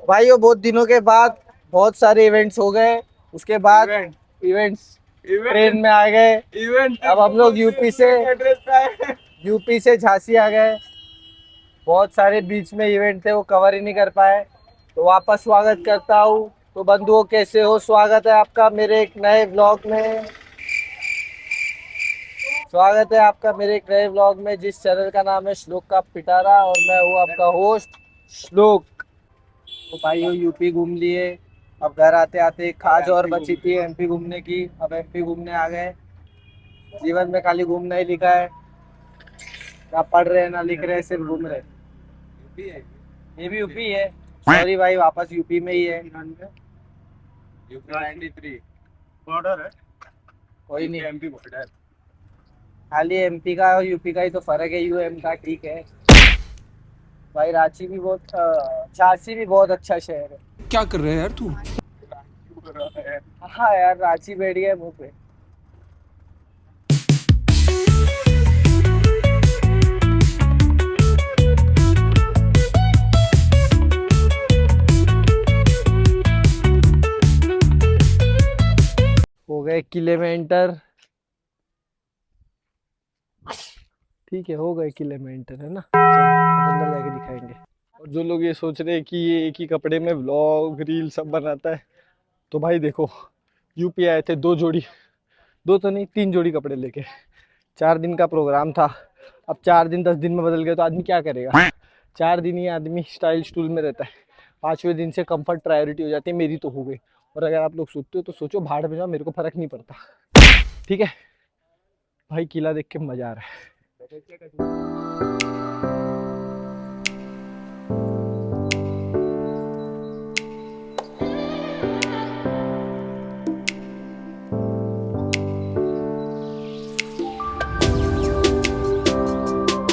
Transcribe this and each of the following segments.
भाइयों बहुत दिनों के बाद बहुत सारे इवेंट्स हो गए। उसके बाद इवेंट्स ट्रेन में आ गए। अब हम लोग यूपी से झांसी आ गए। बहुत सारे बीच में इवेंट थे, वो कवर ही नहीं कर पाए, तो वापस स्वागत करता हूँ। तो बंधुओं कैसे हो, स्वागत है आपका मेरे एक नए व्लॉग में। स्वागत है आपका मेरे एक नए व्लॉग में, जिस चैनल का नाम है श्लोक का पिटारा, और मैं हूँ आपका होस्ट श्लोक। तो भाइयों यूपी घूम लिए। अब घर आते आते खाज और बची थी एमपी घूमने की। अब एमपी घूमने आ गए। जीवन में खाली घूमना ही लिखा है, ना पढ़ रहे ना लिख रहे, सिर्फ घूम रहे। ये भी यूपी है। सॉरी भाई, वापस यूपी में ही है। यूपी 93 बॉर्डर है। कोई नहीं, एमपी बॉर्डर। खाली एमपी का और यूपी का ही तो फर्क है। यूएम का ठीक है भाई। रांची भी बहुत झांसी भी बहुत अच्छा शहर है। क्या कर रहे हैं यार तू? हाँ यार, रांची बैठ गया मुंह पे। हो गए किले में एंटर। ठीक है, हो गए किले में एंटर, है ना। चलो अब अंदर जाके दिखाएंगे। और जो लोग ये सोच रहे हैं कि ये एक ही कपड़े में व्लॉग रील सब बनाता है, तो भाई देखो, यूपी आए थे दो तो नहीं 3 जोड़ी कपड़े लेके। 4 दिन का प्रोग्राम था। अब 4 दिन 10 दिन में बदल गए तो आदमी क्या करेगा। 4 दिन ही आदमी स्टाइल स्टूल में रहता है। 5वें दिन से कंफर्ट प्रायोरिटी हो जाती है। मेरी तो हो गई। और अगर आप लोग सोचते हो तो सोचो, भाड़ में जाओ, मेरे को फर्क नहीं पड़ता। ठीक है भाई, किला देख के मजा आ रहा है।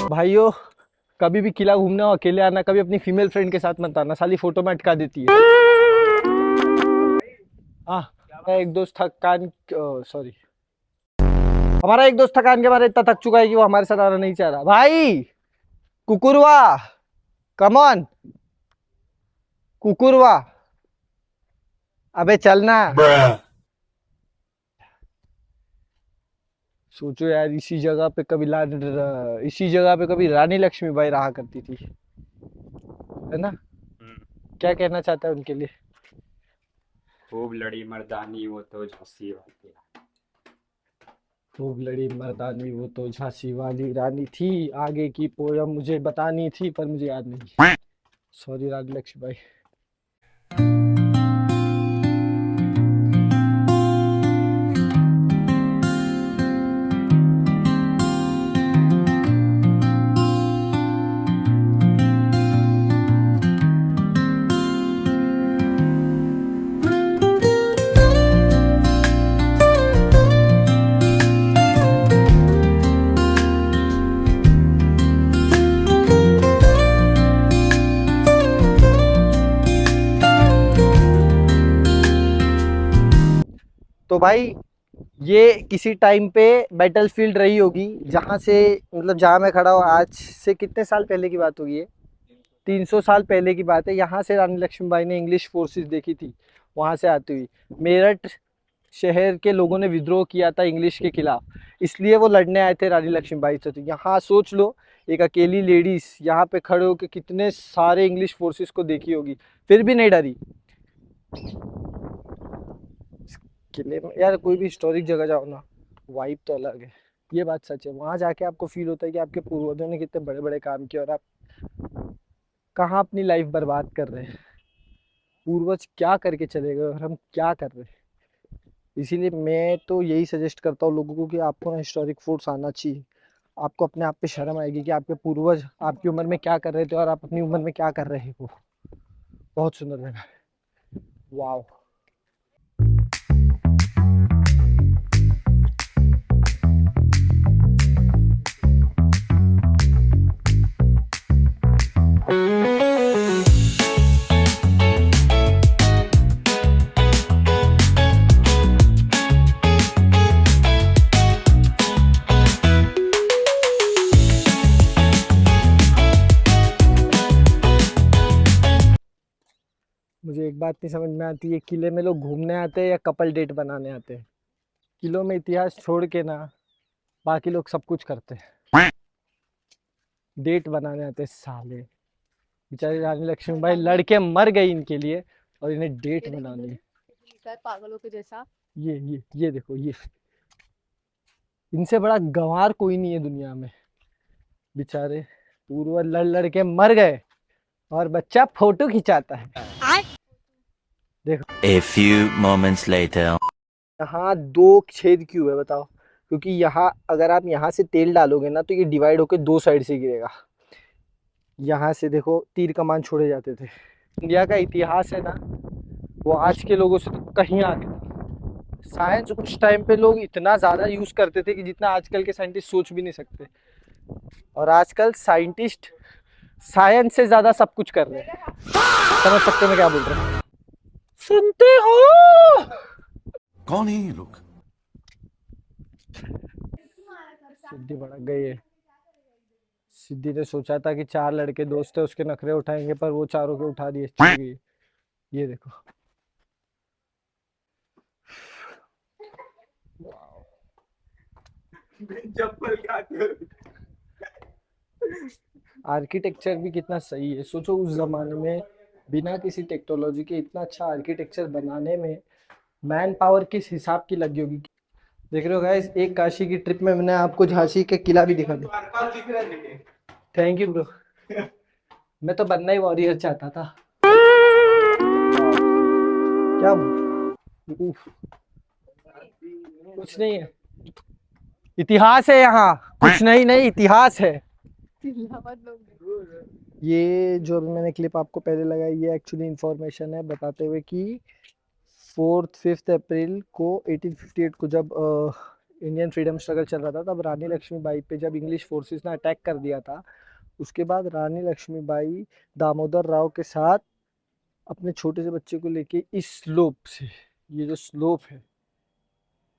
भाइयों, कभी भी किला घूमने हो अकेले आना, कभी अपनी फीमेल फ्रेंड के साथ मत आना, साली फोटो में अटका देती है। हाँ, एक दोस्त थकान, सॉरी, हमारा एक दोस्त थकान के मारे इतना थक चुका है कि वो हमारे साथ आना नहीं चाह रहा। भाई कुकुरवा, कम ऑन कुकुरवा, अबे चलना। सोचो यार, इसी जगह पे कभी रानी लक्ष्मीबाई रहा करती थी, है ना। क्या कहना चाहता है उनके लिए? खूब लड़ी मर्दानी वो तो झांसी वाली। खूब लड़ी मर्दानी वो तो झांसी वाली रानी थी। आगे की पोयम मुझे बतानी थी पर मुझे याद नहीं। सॉरी रानी लक्ष्मीबाई। तो भाई, ये किसी टाइम पे बैटल फील्ड रही होगी, जहाँ से मतलब जहाँ मैं खड़ा हूँ, आज से कितने साल पहले की बात होगी ये? 300 साल पहले की बात है। यहाँ से रानी लक्ष्मीबाई ने इंग्लिश फोर्सेस देखी थी, वहाँ से आती हुई। मेरठ शहर के लोगों ने विद्रोह किया था इंग्लिश के खिलाफ, इसलिए वो लड़ने आए थे रानी लक्ष्मीबाई से। तो यहाँ सोच लो, एक अकेली लेडीज यहाँ पे खड़े होकर कितने सारे इंग्लिश फोर्सेस को देखी होगी, फिर भी नहीं डरी। किले में यार, कोई भी हिस्टोरिक जगह जाओ ना, वाइब तो अलग है। ये बात सच है। वहां जाके आपको फील होता है कि आपके पूर्वजों ने कितने बड़े बड़े काम किए और आप कहाँ अपनी लाइफ बर्बाद कर रहे हैं। पूर्वज क्या करके चले गए और हम क्या कर रहे हैं। इसीलिए मैं तो यही सजेस्ट करता हूँ लोगों को कि आपको ना हिस्टोरिक फोर्ट्स आना चाहिए। आपको अपने आप पे शर्म आएगी कि आपके पूर्वज आपकी उम्र में क्या कर रहे थे और आप अपनी उम्र में क्या कर रहे हो। बहुत सुंदर जगह है। वाह। मुझे एक बात नहीं समझ में आती है, किले में लोग घूमने आते हैं या कपल डेट बनाने आते हैं? किलों में इतिहास छोड़ के ना बाकी लोग सब कुछ करते हैं, डेट बनाने आते हैं साले। बेचारी रानी लक्ष्मीबाई लड़के मर गई इनके लिए और इन्हें डेट बनानी है। लिखा है पागलों के जैसा। ये देखो, ये इनसे बड़ा गंवार कोई नहीं है दुनिया में। बेचारे पूर्वज लड़ लड़ के मर गए और बच्चा फोटो खिंचाता है। देखो A few moments later. यहाँ दो छेद क्यों है बताओ? क्योंकि यहाँ अगर आप यहाँ से तेल डालोगे ना तो ये डिवाइड होकर दो साइड से गिरेगा। यहाँ से देखो तीर कमान छोड़े जाते थे। इंडिया का इतिहास है ना, वो आज के लोगों से तो कहीं आगे था। साइंस उस टाइम पे लोग इतना ज़्यादा यूज़ करते थे कि जितना आजकल के साइंटिस्ट सोच भी नहीं सकते। और आजकल साइंटिस्ट साइंस से ज़्यादा सब कुछ कर रहे हैं। समझ सकते मैं क्या बोल रहा हूँ? सुनते हो? कौन है ये लोग? सिद्धि भड़क गई है। सिद्धि ने सोचा था कि 4 लड़के दोस्त है उसके नखरे उठाएंगे, पर वो चारों के उठा दिए। चिढ़ गई। ये देखो, चप्पल क्या कर? आर्किटेक्चर भी कितना सही है। सोचो उस जमाने में बिना किसी टेक्नोलॉजी के इतना अच्छा आर्किटेक्चर बनाने में मैन पावर किस हिसाब की लगी होगी। देख रहे हो गाइस, एक काशी की ट्रिप में मैंने आपको झांसी के किला भी दिखा दिया। Thank you bro. मैं तो बनना ही वॉरियर चाहता था। क्या उफ, कुछ नहीं है, इतिहास है यहाँ। कुछ नहीं नहीं, इतिहास है। ये जो अभी मैंने क्लिप आपको पहले लगाई, ये एक्चुअली इंफॉर्मेशन है बताते हुए कि 4-5 अप्रैल को 1858 को जब इंडियन फ्रीडम स्ट्रगल चल रहा था, तब रानी लक्ष्मीबाई पे जब इंग्लिश फोर्सेस ने अटैक कर दिया था, उसके बाद रानी लक्ष्मीबाई दामोदर राव के साथ अपने छोटे से बच्चे को लेके इस स्लोप से, ये जो स्लोप है,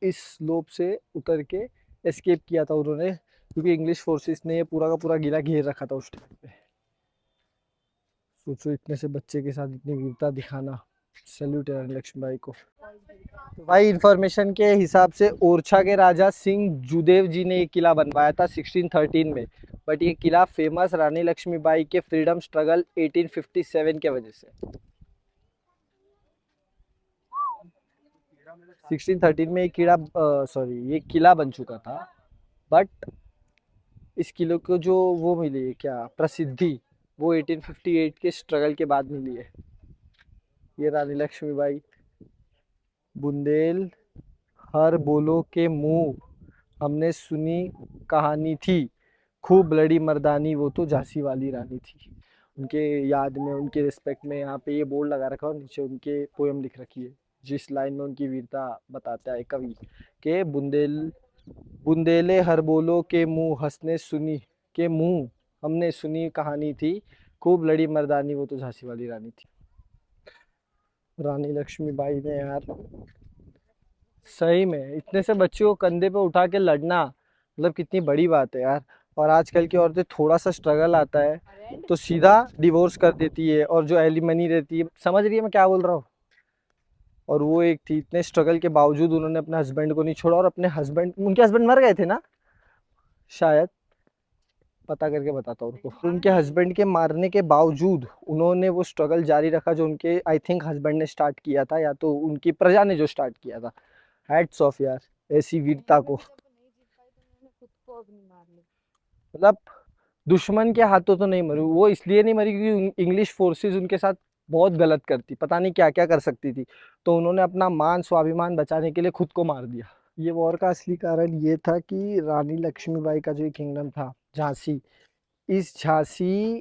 इस स्लोप से उतर के एस्केप किया था उन्होंने, क्योंकि इंग्लिश फोर्सेस ने ये पूरा का पूरा किला घेर रखा था उस टाइम पे। सोचो इतने से बच्चे के साथ इतनी वीरता दिखाना। सैल्यूट है रानी लक्ष्मीबाई को। तो भाई इंफॉर्मेशन के हिसाब से ओरछा के राजा सिंह जुदेव जी ने ये किला बनवाया था 1613 में। बट ये किला फेमस रानी लक्ष्मीबाई के फ्रीडम स्ट्रगल 1857 के वजह से। 1613 में ये किला बन चुका था। बट इस किले को जो वो मिली है क्या प्रसिद्धि, वो 1858 के स्ट्रगल के बाद मिली है। ये रानी लक्ष्मीबाई, बुंदेल हर बोलो के मुंह हमने सुनी कहानी थी, खूब लड़ी मर्दानी वो तो झांसी वाली रानी थी। उनके याद में, उनके रिस्पेक्ट में यहाँ पे ये बोर्ड लगा रखा है और नीचे उनके पोएम लिख रखी है, जिस लाइन में उनकी वीरता बताता है कवि के बुंदेले हर बोलो के मुंह हंसने सुनी के मुंह हमने सुनी कहानी थी, खूब लड़ी मर्दानी वो तो झांसी वाली रानी थी। रानी लक्ष्मीबाई ने यार सही में इतने से बच्चों को कंधे पे उठा के लड़ना मतलब कितनी बड़ी बात है यार। और आजकल की औरतें थोड़ा सा स्ट्रगल आता है तो सीधा डिवोर्स कर देती है, और जो एलिमनी रहती है, समझ रही है मैं क्या बोल रहा हूँ? और वो एक थी, इतने स्ट्रगल के बावजूद उन्होंने अपने हस्बैंड को नहीं छोड़ा, और अपने हस्बैंड, उनके हस्बैंड मर गए थे ना शायद, पता करके बताता हूँ उनको। उनके हस्बैंड के मारने के बावजूद उन्होंने वो स्ट्रगल जारी रखा जो उनके आई थिंक हस्बैंड ने स्टार्ट किया था, या तो उनकी प्रजा ने जो स्टार्ट किया था। हैट्स ऑफ यार ऐसी वीरता को। मतलब दुश्मन के हाथों तो नहीं मरी वो, इसलिए नहीं मरी क्योंकि इंग्लिश फोर्सेस उनके साथ बहुत गलत करती, पता नहीं क्या क्या कर सकती थी, तो उन्होंने अपना मान स्वाभिमान बचाने के लिए खुद को मार दिया। ये वॉर का असली कारण ये था कि रानी लक्ष्मीबाई का जो किंगडम था झांसी, इस झांसी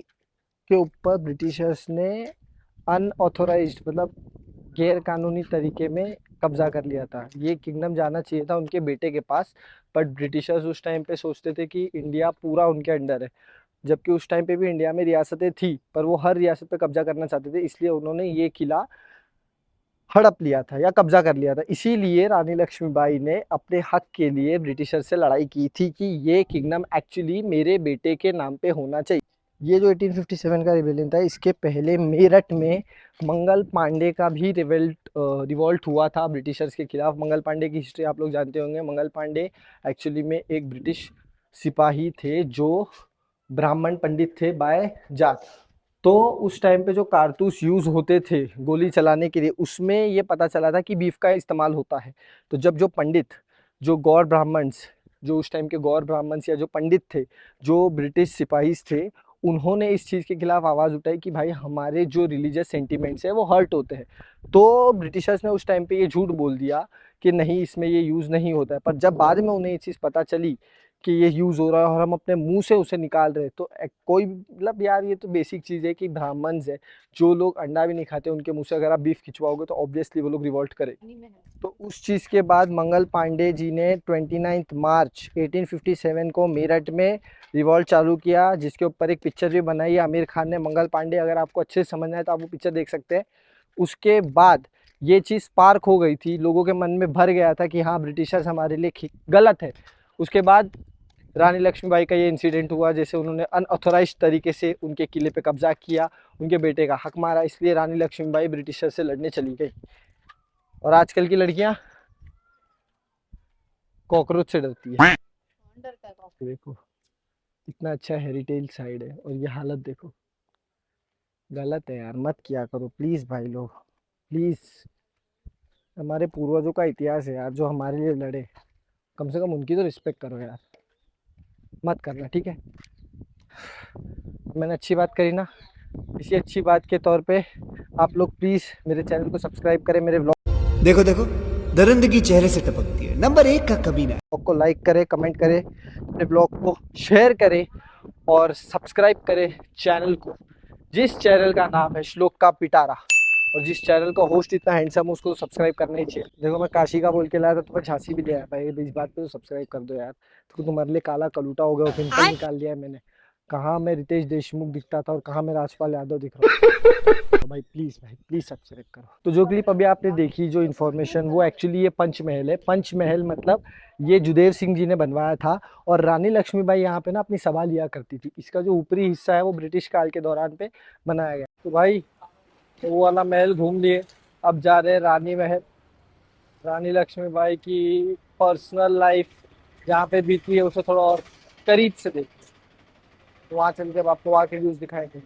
के ऊपर ब्रिटिशर्स ने अनऑथोराइज्ड मतलब गैर कानूनी तरीके में कब्जा कर लिया था। ये किंगडम जाना चाहिए था उनके बेटे के पास, बट ब्रिटिशर्स उस टाइम पे सोचते थे कि इंडिया पूरा उनके अंडर है, जबकि उस टाइम पे भी इंडिया में रियासतें थी पर वो हर रियासत पे कब्जा करना चाहते थे, इसलिए उन्होंने ये किला हड़प लिया था या कब्जा कर लिया था। इसीलिए रानी लक्ष्मीबाई ने अपने हक के लिए ब्रिटिशर से लड़ाई की थी कि ये किंगडम एक्चुअली मेरे बेटे के नाम पे होना चाहिए। ये जो 1857 का रिवेलियन था, इसके पहले मेरठ में मंगल पांडे का भी रिवॉल्ट हुआ था ब्रिटिशर्स के खिलाफ। मंगल पांडे की हिस्ट्री आप लोग जानते होंगे। मंगल पांडे एक्चुअली में एक ब्रिटिश सिपाही थे जो ब्राह्मण पंडित थे बाय जात। तो उस टाइम पे जो कारतूस यूज़ होते थे गोली चलाने के लिए, उसमें ये पता चला था कि बीफ का इस्तेमाल होता है। तो जब जो पंडित, जो गौर ब्राह्मण्स, जो उस टाइम के गौर ब्राह्मण्स या जो पंडित थे, जो ब्रिटिश सिपाही थे, उन्होंने इस चीज़ के खिलाफ आवाज़ उठाई कि भाई हमारे जो रिलीजियस सेंटिमेंट्स है वो हर्ट होते हैं। तो ब्रिटिशर्स ने उस टाइम पे ये झूठ बोल दिया कि नहीं, इसमें ये यूज़ नहीं होता है। पर जब बाद में उन्हें ये चीज़ पता चली कि ये यूज़ हो रहा है और हम अपने मुंह से उसे निकाल रहे हैं, तो कोई मतलब यार ये तो बेसिक चीज़ है कि ब्राह्मण्स है, जो लोग अंडा भी नहीं खाते, उनके मुंह से अगर आप बीफ खिंचवाओगे तो ऑब्वियसली वो लोग रिवॉल्ट करेंगे। पानी में है। तो उस चीज़ के बाद मंगल पांडे जी ने 29 मार्च 1857 को मेरठ में रिवॉल्ट चालू किया, जिसके ऊपर एक पिक्चर भी बनाई है आमिर खान ने, मंगल पांडे। अगर आपको अच्छे से समझना है तो आप वो पिक्चर देख सकते हैं। उसके बाद ये चीज़ स्पार्क हो गई थी, लोगों के मन में भर गया था कि हाँ ब्रिटिशर्स हमारे लिए गलत है। उसके बाद रानी लक्ष्मीबाई का ये इंसिडेंट हुआ, जैसे उन्होंने अनऑथोराइज्ड तरीके से उनके किले पे कब्जा किया, उनके बेटे का हक मारा, इसलिए रानी लक्ष्मीबाई ब्रिटिशर से लड़ने चली गई। और आजकल की लड़कियां कॉकरोच से डरती है। कौन डरता है कॉकरोच? देखो इतना अच्छा हेरिटेज साइड है और ये हालत देखो, गलत है यार, मत किया करो प्लीज़ भाई लोग, प्लीज़। हमारे पूर्वजों का इतिहास है यार, जो हमारे लिए लड़े, कम से कम उनकी तो रिस्पेक्ट करो यार, मत करना, ठीक है। मैंने अच्छी बात करी ना, इसी अच्छी बात के तौर पे आप लोग प्लीज़ मेरे चैनल को सब्सक्राइब करें, मेरे व्लॉग देखो देखो, दरिंदगी चेहरे से टपकती है। नंबर 1 का कमीना। को लाइक करें, कमेंट करें, मेरे ब्लॉग को शेयर करें और सब्सक्राइब करें चैनल को, जिस चैनल का नाम है श्लोक का पिटारा। और जिस चैनल का होस्ट इतना हैंडसम, उसको तो सब्सक्राइब करना ही चाहिए। देखो मैं काशी का बोल के लाया था, तुम्हें झांसी भी ले आया भाई, इस बात पे तो सब्सक्राइब कर दो यार। तो तुम्हारे लिए काला कलूटा हो गया, पिंपल निकाल लिया है मैंने। कहाँ मैं रितेश देशमुख दिखता था और कहाँ मैं राजपाल यादव दिख रहा हूँ। तो भाई प्लीज़ सब्सक्राइब करो। तो जो क्लिप अभी आपने देखी, जो इन्फॉर्मेशन, वो एक्चुअली ये पंचमहल है। पंचमहल मतलब ये जुदेव सिंह जी ने बनवाया था और रानी लक्ष्मीबाई यहाँ पे ना अपनी सभा लिया करती थी। इसका जो ऊपरी हिस्सा है वो ब्रिटिश काल के दौरान पे बनाया गया। तो भाई वो वाला महल घूम लिए, अब जा रहे हैं रानी महल। रानी लक्ष्मीबाई की पर्सनल लाइफ जहाँ पे बीती है उसे थोड़ा और करीब से देख, तो वहाँ चल के अब आपको वहाँ के व्यूज दिखाएंगे।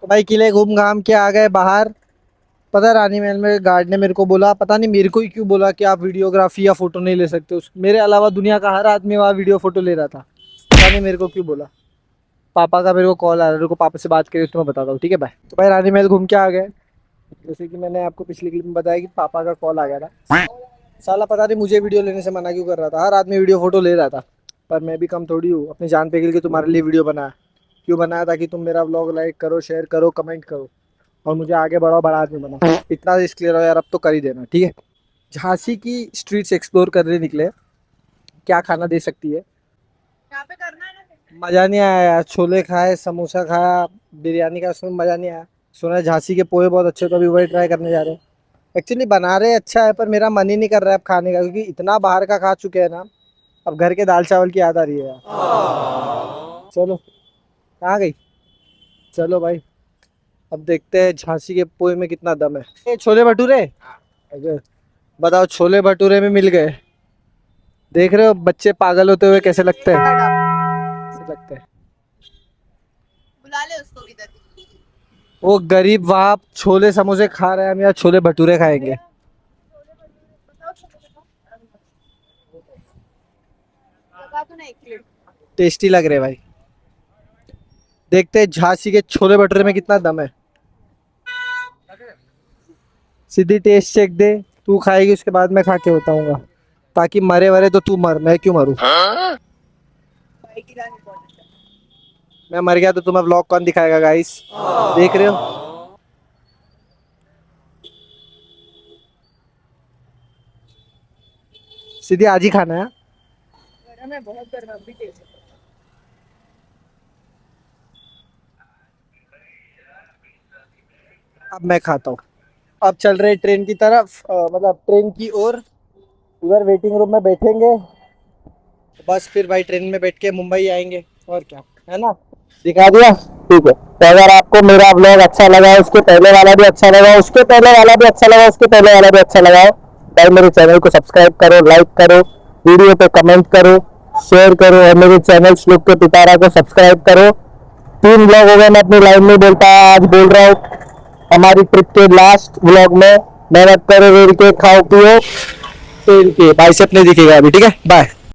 तो भाई किले घूम घाम के आ गए बाहर। पता है रानी महल में गार्ड ने मेरे को बोला, पता नहीं मेरे को ही क्यों बोला कि आप वीडियोग्राफी या फोटो नहीं ले सकते। उस मेरे अलावा दुनिया का हर आदमी वहाँ वीडियो फोटो ले रहा था, पता नहीं मेरे को क्यों बोला। पापा का मेरे को कॉल आ रहा है, रुको पापा से बात करी तो मैं बताता हूँ, ठीक है भाई। तो भाई रानी महल घूम के आ गए। जैसे कि मैंने आपको पिछली क्लिप में बताया कि पापा का कॉल आ गया था। साला पता नहीं मुझे वीडियो लेने से मना क्यों कर रहा था, हर आदमी वीडियो फोटो ले रहा था। पर मैं भी कम थोड़ी हूँ, अपनी जान पे गिर के तुम्हारे लिए वीडियो बनाया। क्यों बनाया? ताकि तुम मेरा व्लॉग लाइक करो, शेयर करो, कमेंट करो और मुझे आगे बढ़ाओ, बड़ा आदमी बनाओ। इतना रिस्क ले रहा हो यार, अब तो कर ही देना, ठीक है। झांसी की स्ट्रीट्स एक्सप्लोर करने निकले, क्या खाना दे सकती है। यहाँ पे करना है ना। मज़ा नहीं आया यार, छोले खाए, समोसा खाया, बिरयानी का, उसमें मज़ा नहीं आया। सुना है झांसी के पोहे बहुत अच्छे, तो अभी वही ट्राई करने जा रहे हैं। एक्चुअली बना रहे अच्छा है, पर मेरा मन ही नहीं कर रहा है अब खाने का, क्योंकि इतना बाहर का खा चुके हैं ना, अब घर के दाल चावल की याद आ रही है यार। चलो कहाँ गई, चलो भाई अब देखते हैं झांसी के पोहे में कितना दम है। ये छोले भटूरे, अगर बताओ छोले भटूरे में मिल गए। देख रहे हो बच्चे पागल होते हुए कैसे लगते हैं, कैसे लगते हैं। बुला ले उसको इधर। वो गरीब वहाँ छोले समोसे खा रहे हैं, हम यहाँ छोले भटूरे खाएंगे। लगा तो नहीं क्लिप। टेस्टी लग रहे हैं भाई। देखते हैं झांसी के छोले भटूरे में कितना दम है। सीधी टेस्ट चेक दे, तू खाएगी उसके बाद मैं खा के बताऊंगा, ताकि मरे वरे तो तू मर, मैं क्यों मरूं। भाई की जान important है। मैं मर गया तो तुम्हें व्लॉग कौन दिखाएगा गाइस, देख रहे हो। सीधी आज ही खाना है। गरम है, बहुत गरम है, अभी टेस्ट। अब मैं खाता हूँ। अब चल रहे ट्रेन की तरफ, मतलब ट्रेन की ओर। उधर वेटिंग रूम में बैठेंगे, बस फिर भाई ट्रेन में बैठ के मुंबई आएंगे, और क्या है ना। दिखा दिया, ठीक है। तो अगर आपको मेरा ब्लॉग अच्छा लगा, उसके पहले वाला भी अच्छा लगा, उसके पहले वाला भी अच्छा लगा, उसके पहले वाला भी अच्छा लगा, भाई मेरे चैनल को सब्सक्राइब करो, लाइक करो, वीडियो पे कमेंट करो, शेयर करो, और मेरे चैनल श्लोक के पितारा को सब्सक्राइब करो। 3 ब्लॉग हो गए, मैं अपनी लाइन में बोलता, आज बोल रहा हूँ हमारी ट्रिप के लास्ट व्लॉग में। मेहनत करो, रेल के खाओ पियो, तेल के बाइसेप नहीं दिखेगा अभी, ठीक है, बाय।